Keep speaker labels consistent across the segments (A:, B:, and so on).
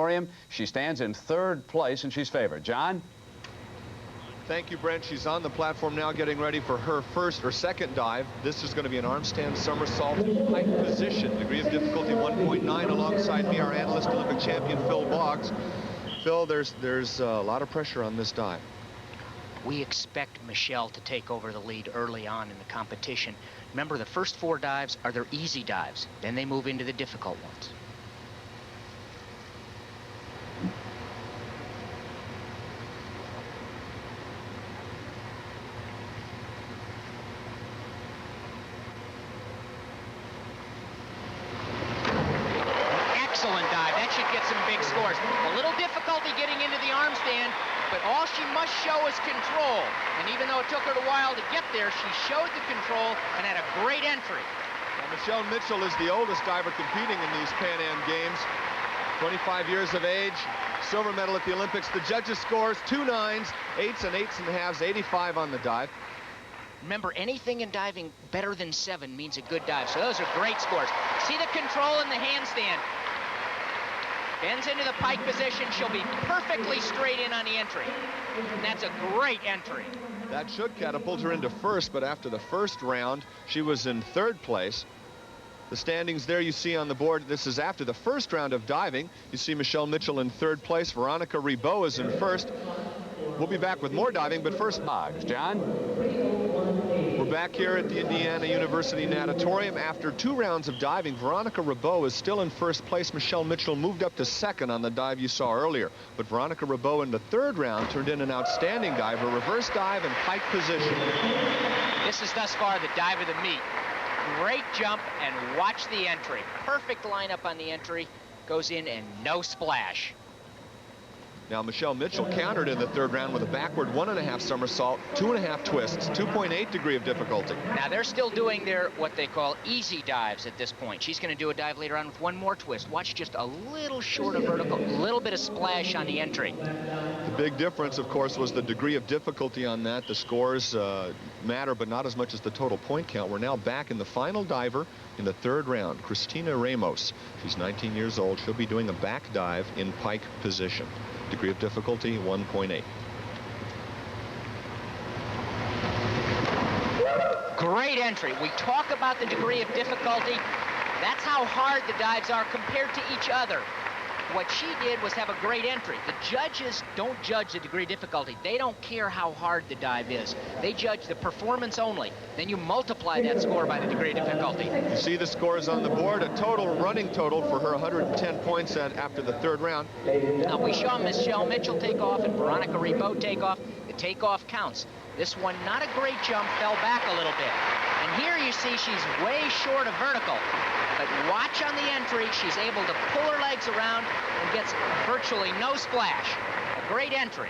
A: Natatorium. She stands in 3rd place, and she's favored. John?
B: Thank you, Brent. She's on the platform now getting ready for her first or second dive. This is going to be an arm stand somersault pike position. Degree of difficulty 1.9. Alongside me, our analyst, Olympic champion Phil Boggs. Phil, there's a lot of pressure on this dive.
C: We expect Michele to take over the lead early on in the competition. Remember, the first 4 dives are their easy dives. Then they move into the difficult ones. Excellent dive. That should get some big scores. A little difficulty getting into the arm stand, but all she must show is control. And even though it took her a while to get there, she showed the control and had a great entry.
B: Now, Michele Mitchell is the oldest diver competing in these Pan Am Games. 25 years of age, silver medal at the Olympics. The judges' scores 2 9s, 8s and 8s and halves, 85 on the dive.
C: Remember, anything in diving better than 7 means a good dive. So those are great scores. See the control in the handstand. Bends into the pike position. She'll be perfectly straight in on the entry. And that's a great entry.
B: That should catapult her into first, but after the first round, she was in 3rd place. The standings there you see on the board. This is after the first round of diving. You see Michele Mitchell in 3rd place. Veronica Ribot is in 1st. We'll be back with more diving, but first,
A: John?
B: We're back here at the Indiana University Natatorium. After 2 rounds of diving, Veronica Ribot is still in 1st place. Michele Mitchell moved up to 2nd on the dive you saw earlier. But Veronica Ribot in the 3rd round turned in an outstanding dive, a reverse dive and pike position.
C: This is thus far the dive of the meet. Great jump, and watch the entry. Perfect lineup on the entry. Goes in and no splash.
B: Now, Michele Mitchell countered in the 3rd round with a backward 1.5 somersault, 2.5 twists, 2.8 degree of difficulty.
C: Now, they're still doing their what they call easy dives at this point. She's going to do a dive later on with 1 more twist. Watch, just a little short of vertical, a little bit of splash on the entry.
B: The big difference, of course, was the degree of difficulty on that. The scores matter, but not as much as the total point count. We're now back in the final diver in the 3rd round, Christina Ramos. She's 19 years old. She'll be doing a back dive in pike position. Degree of difficulty 1.8.
C: Great entry. We talk about the degree of difficulty. That's how hard the dives are compared to each other. What she did was have a great entry. The judges don't judge the degree of difficulty. They don't care how hard the dive is. They judge the performance only. Then you multiply that score by the degree of difficulty.
B: You see the scores on the board. A total running total for her 110 points after the 3rd round.
C: Now we saw Michele Mitchell take off and Veronica Ribot take off. The takeoff counts. This one, not a great jump, fell back a little bit. And here you see she's way short of vertical. But watch on the entry, she's able to pull her legs around and gets virtually no splash. A great entry.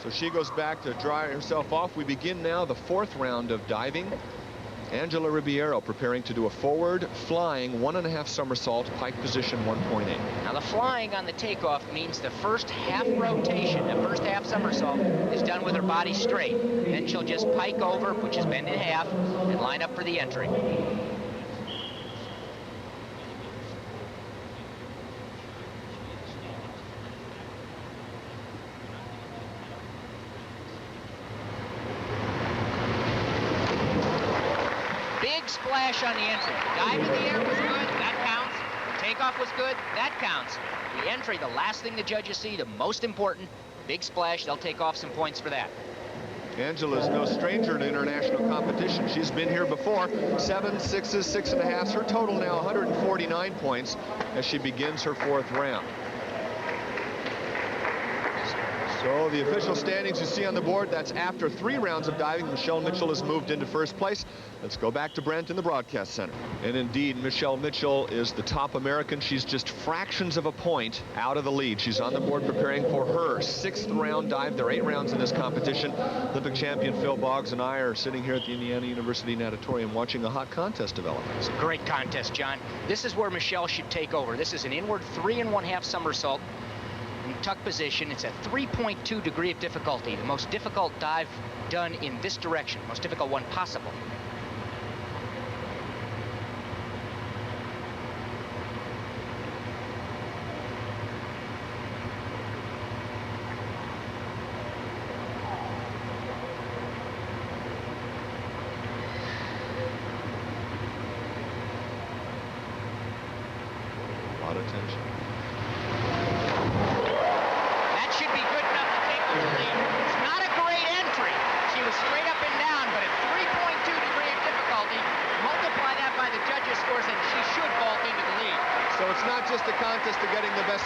B: So she goes back to dry herself off. We begin now the 4th round of diving. Angela Ribeiro preparing to do a forward flying 1.5 somersault, pike position 1.8.
C: Now the flying on the takeoff means the first half rotation, the first half somersault, is done with her body straight. Then she'll just pike over, which is bend in half, and line up for the entry. Splash on the entry. Dive in the air was good, that counts. Takeoff was good, that counts. The entry, the last thing the judges see, the most important, big splash, they'll take off some points for that.
B: Angela's no stranger to international competition. She's been here before. 7 6s, 6.5s. Her total now 149 points as she begins her 4th round. So the official standings you see on the board, that's after 3 rounds of diving. Michele Mitchell has moved into 1st place. Let's go back to Brent in the broadcast center. And indeed, Michele Mitchell is the top American. She's just fractions of a point out of the lead. She's on the board preparing for her 6th round dive. There are 8 rounds in this competition. Olympic champion Phil Boggs and I are sitting here at the Indiana University Natatorium watching a hot contest develop.
C: It's a great contest, John. This is where Michele should take over. This is an inward 3 1/2 somersault. In tuck position, it's a 3.2 degree of difficulty, the most difficult dive done in this direction, most difficult one possible.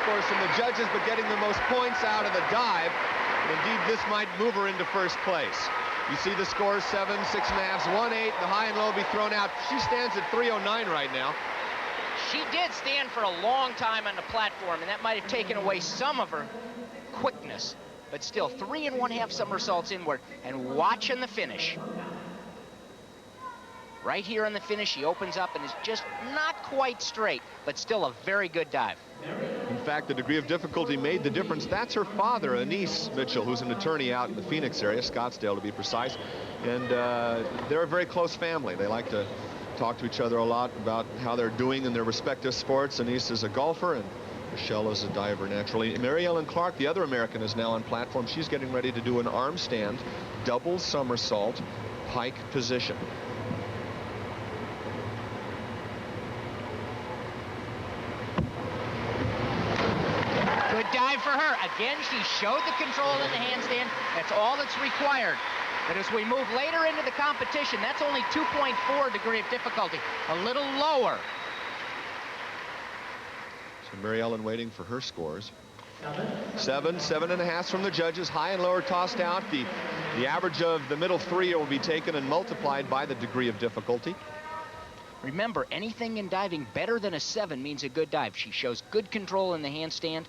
B: scores from the judges, but getting the most points out of the dive. Indeed, this might move her into first place. You see the scores: 7, 6.5, 1.8. The high and low will be thrown out. She stands at 309 right now.
C: She did stand for a long time on the platform, and that might have taken away some of her quickness. But still, 3 1/2 somersaults inward, and watching the finish. Right here on the finish, she opens up and is just not quite straight, but still a very good dive.
B: In fact, the degree of difficulty made the difference. That's her father, Anise Mitchell, who's an attorney out in the Phoenix area, Scottsdale to be precise. And they're a very close family. They like to talk to each other a lot about how they're doing in their respective sports. Anise is a golfer, and Michele is a diver naturally. Mary Ellen Clark, the other American, is now on platform. She's getting ready to do an arm stand, double somersault, pike position.
C: Good dive for her. Again, she showed the control in the handstand. That's all that's required. But as we move later into the competition, that's only 2.4 degree of difficulty, a little lower.
B: So Mary Ellen waiting for her scores. 7, 7.5 from the judges. High and low are tossed out. The average of the middle three will be taken and multiplied by the degree of difficulty.
C: Remember, anything in diving better than a 7 means a good dive. She shows good control in the handstand.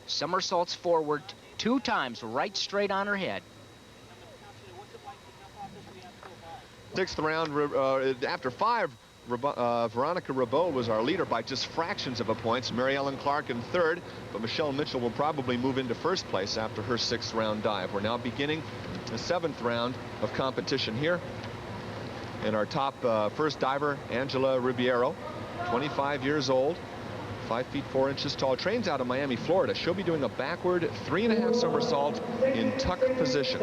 C: Somersaults forward 2 times, right straight on her head.
B: 6th round, after 5, Veronica Ribot was our leader by just fractions of a point. Mary Ellen Clark in 3rd, but Michele Mitchell will probably move into 1st place after her 6th round dive. We're now beginning the 7th round of competition here. And our top first diver, Angela Ribeiro, 25 years old, 5 feet 4 inches tall, trains out of Miami, Florida. She'll be doing a backward 3.5 somersault in tuck position.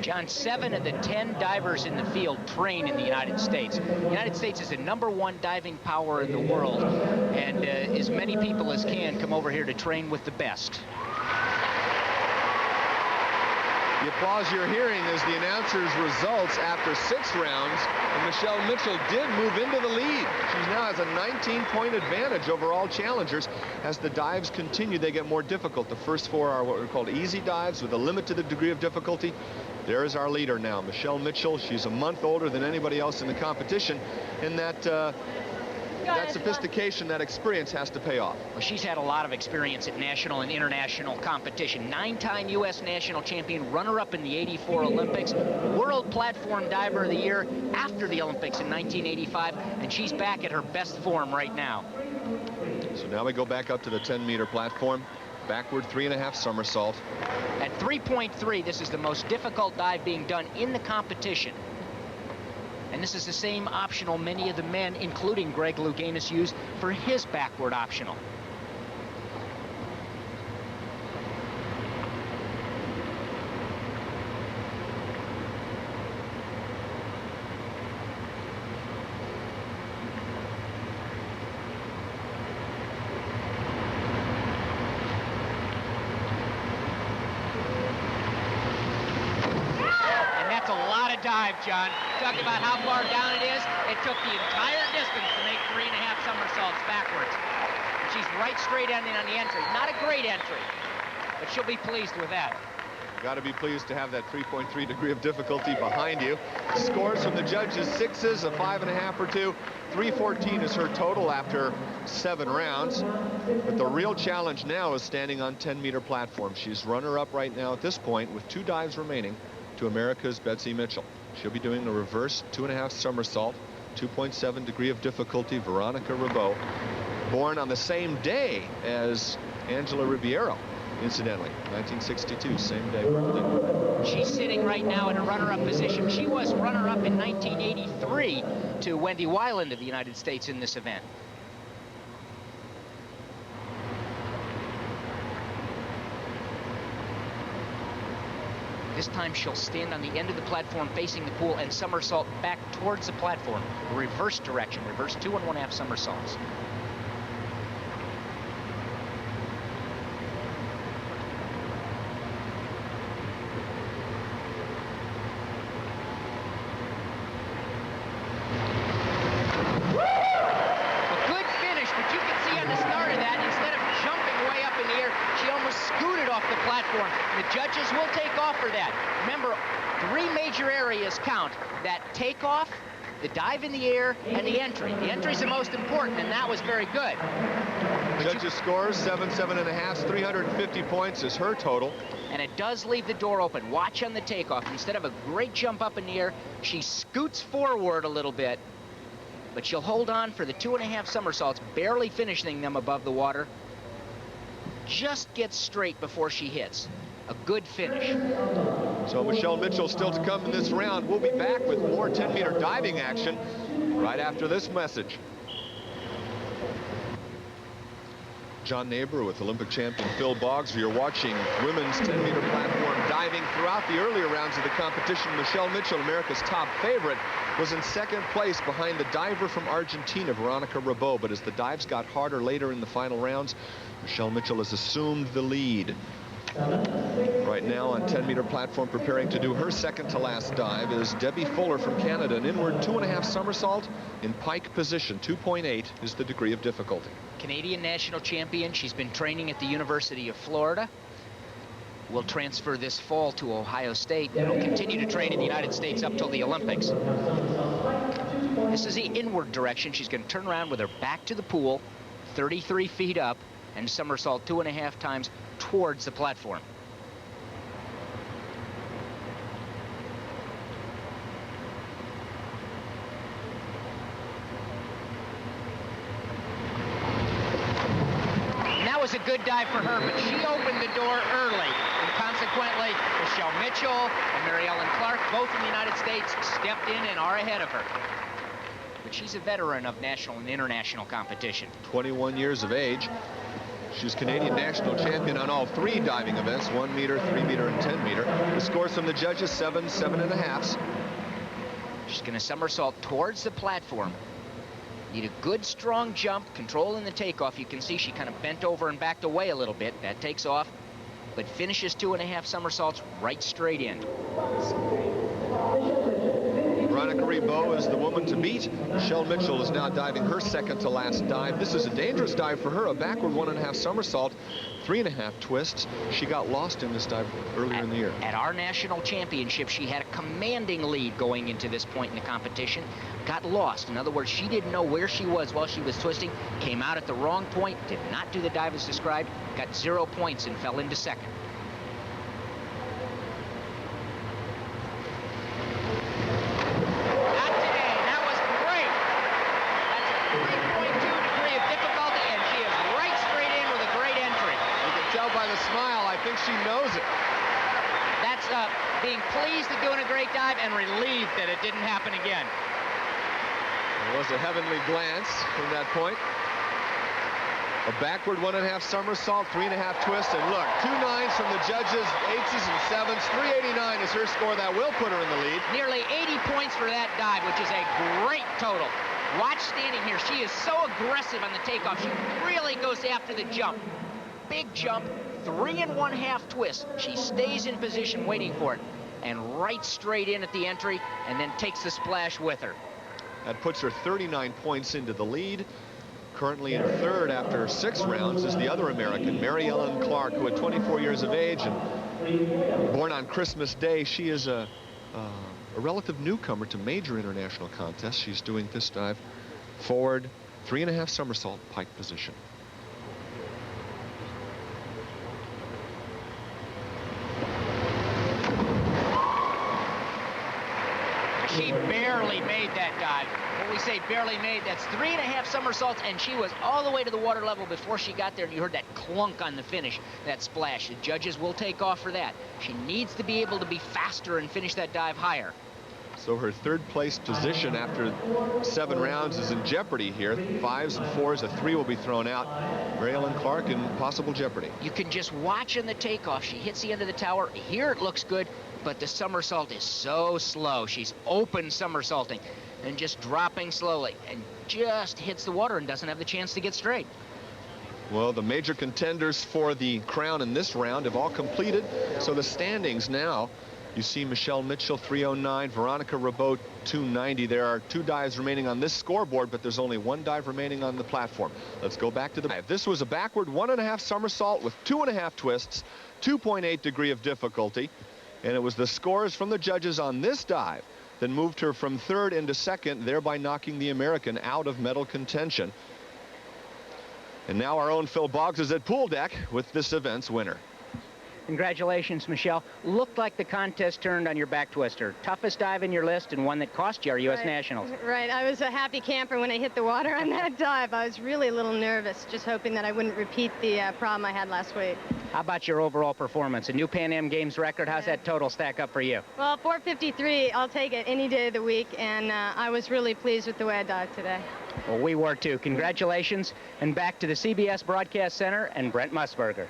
C: John, 7 of the 10 divers in the field train in the United States. The United States is the #1 diving power in the world, and as many people as can come over here to train with the best.
B: The applause you're hearing is the announcer's results after 6 rounds, and Michele Mitchell did move into the lead. She now has a 19-point advantage over all challengers. As the dives continue, they get more difficult. The first 4 are what are called easy dives with a limit to the degree of difficulty. There is our leader now, Michele Mitchell. She's a month older than anybody else in the competition, and that sophistication, that experience has to pay off.
C: Well, she's had a lot of experience at national and international competition. 9-time U.S. national champion, runner-up in the '84 Olympics, World Platform Diver of the Year after the Olympics in 1985, and she's back at her best form right now.
B: So now we go back up to the 10-meter platform. Backward 3.5 somersault.
C: At 3.3, this is the most difficult dive being done in the competition. And this is the same optional many of the men, including Greg Louganis, used for his backward optional. Dive, John. Talk about how far down it is. It took the entire distance to make 3.5 somersaults backwards. And she's right straight ending on the entry. Not a great entry, but she'll be pleased with that.
B: Got to be pleased to have that 3.3 degree of difficulty behind you. Scores from the judges: 6s, a 5.5 or 2. 314 is her total after 7 rounds. But the real challenge now is standing on 10-meter platform. She's runner-up right now at this point with 2 dives remaining to America's Betsy Mitchell. She'll be doing the reverse 2.5 somersault, 2.7 degree of difficulty. Veronica Ribot, born on the same day as Angela Ribeiro, incidentally, 1962, same day birthday.
C: She's sitting right now in a runner-up position. She was runner-up in 1983 to Wendy Weiland of the United States in this event. This time she'll stand on the end of the platform facing the pool and somersault back towards the platform. Reverse direction, reverse 2 1/2 somersaults. A good finish, but you can see on the start of that, instead of jumping way up just scooted off the platform. The judges will take off for that. Remember, 3 major areas count: that takeoff, the dive in the air, and the entry. The entry's the most important, and that was very good.
B: Judges scores 7, 7.5, 350 points is her total.
C: And it does leave the door open. Watch on the takeoff. Instead of a great jump up in the air, she scoots forward a little bit, but she'll hold on for the 2.5 somersaults, barely finishing them above the water. Just gets straight before she hits. A good finish.
B: So Michele Mitchell still to come in this round. We'll be back with more 10-meter diving action right after this message. John Neighbor with Olympic champion Phil Boggs. You're watching women's 10-meter platform diving throughout the earlier rounds of the competition. Michele Mitchell, America's top favorite, was in second place behind the diver from Argentina, Veronica Ribot. But as the dives got harder later in the final rounds, Michele Mitchell has assumed the lead. Right now on 10-meter platform, preparing to do her second to last dive, is Debbie Fuller from Canada. An inward 2.5 somersault in pike position. 2.8 is the degree of difficulty.
C: Canadian national champion. She's been training at the University of Florida. Will transfer this fall to Ohio State and will continue to train in the United States up till the Olympics. This is the inward direction. She's going to turn around with her back to the pool, 33 feet up, and somersault 2.5 times towards the platform. And that was a good dive for her, but she opened the door early. And consequently, Michele Mitchell and Mary Ellen Clark, both in the United States, stepped in and are ahead of her. But she's a veteran of national and international competition.
B: 21 years of age. She's Canadian national champion on all 3 diving events, 1 meter, 3 meter, and 10 meter. The scores from the judges, 7, 7.5.
C: She's going to somersault towards the platform. Need a good, strong jump, controlling the takeoff. You can see she kind of bent over and backed away a little bit. That takes off, but finishes 2.5 somersaults right straight in.
B: Veronica Ribot is the woman to beat. Michele Mitchell is now diving her second to last dive. This is a dangerous dive for her, a backward 1.5 somersault, 3.5 twists. She got lost in this dive earlier in the year.
C: At our national championship, she had a commanding lead going into this point in the competition. Got lost. In other words, she didn't know where she was while she was twisting, came out at the wrong point, did not do the dive as described, got 0 points and fell into second.
B: She knows it.
C: That's being pleased at doing a great dive and relieved that it didn't happen again.
B: It was a heavenly glance from that point. A backward 1.5 somersault, 3.5 twists, and look, 2 9s from the judges, 8s and 7s, 389 is her score. That will put her in the lead.
C: Nearly 80 points for that dive, which is a great total. Watch standing here. She is so aggressive on the takeoff. She really goes after the jump. Big jump. 3.5 twists. She stays in position waiting for it and right straight in at the entry and then takes the splash with her.
B: That puts her 39 points into the lead. Currently in third after 6 rounds is the other American, Mary Ellen Clark, who at 24 years of age and born on Christmas Day. She is a relative newcomer to major international contests. She's doing this dive forward, 3.5 somersault, pike position.
C: She barely made that dive. When we say barely made, that's 3.5 somersaults, and she was all the way to the water level before she got there, and you heard that clunk on the finish, that splash. The judges will take off for that. She needs to be able to be faster and finish that dive higher.
B: So her third place position after 7 rounds is in jeopardy here. 5s and 4s, a 3 will be thrown out. Mary Ellen Clark in possible jeopardy.
C: You can just watch in the takeoff. She hits the end of the tower. Here it looks good, but the somersault is so slow. She's open somersaulting and just dropping slowly and just hits the water and doesn't have the chance to get straight.
B: Well, the major contenders for the crown in this round have all completed. So the standings now You see Michele Mitchell 309, Veronica Ribot 290. There are 2 dives remaining on this scoreboard, but there's only 1 dive remaining on the platform. Let's go back to the dive. This was a backward 1.5 somersault with 2.5 twists, 2.8 degree of difficulty, and it was the scores from the judges on this dive that moved her from 3rd into 2nd, thereby knocking the American out of medal contention. And now our own Phil Boggs is at pool deck with this event's winner.
C: Congratulations, Michele. Looked like the contest turned on your back twister. Toughest dive in your list and one that cost you our U.S. Nationals.
D: Right. I was a happy camper when I hit the water on that dive. I was really a little nervous, just hoping that I wouldn't repeat the problem I had last week.
C: How about your overall performance? A new Pan Am Games record. How's that total stack up for you?
D: Well, 4:53, I'll take it any day of the week, and I was really pleased with the way I dived today.
C: Well, we were too. Congratulations, and back to the CBS Broadcast Center and Brent Musburger.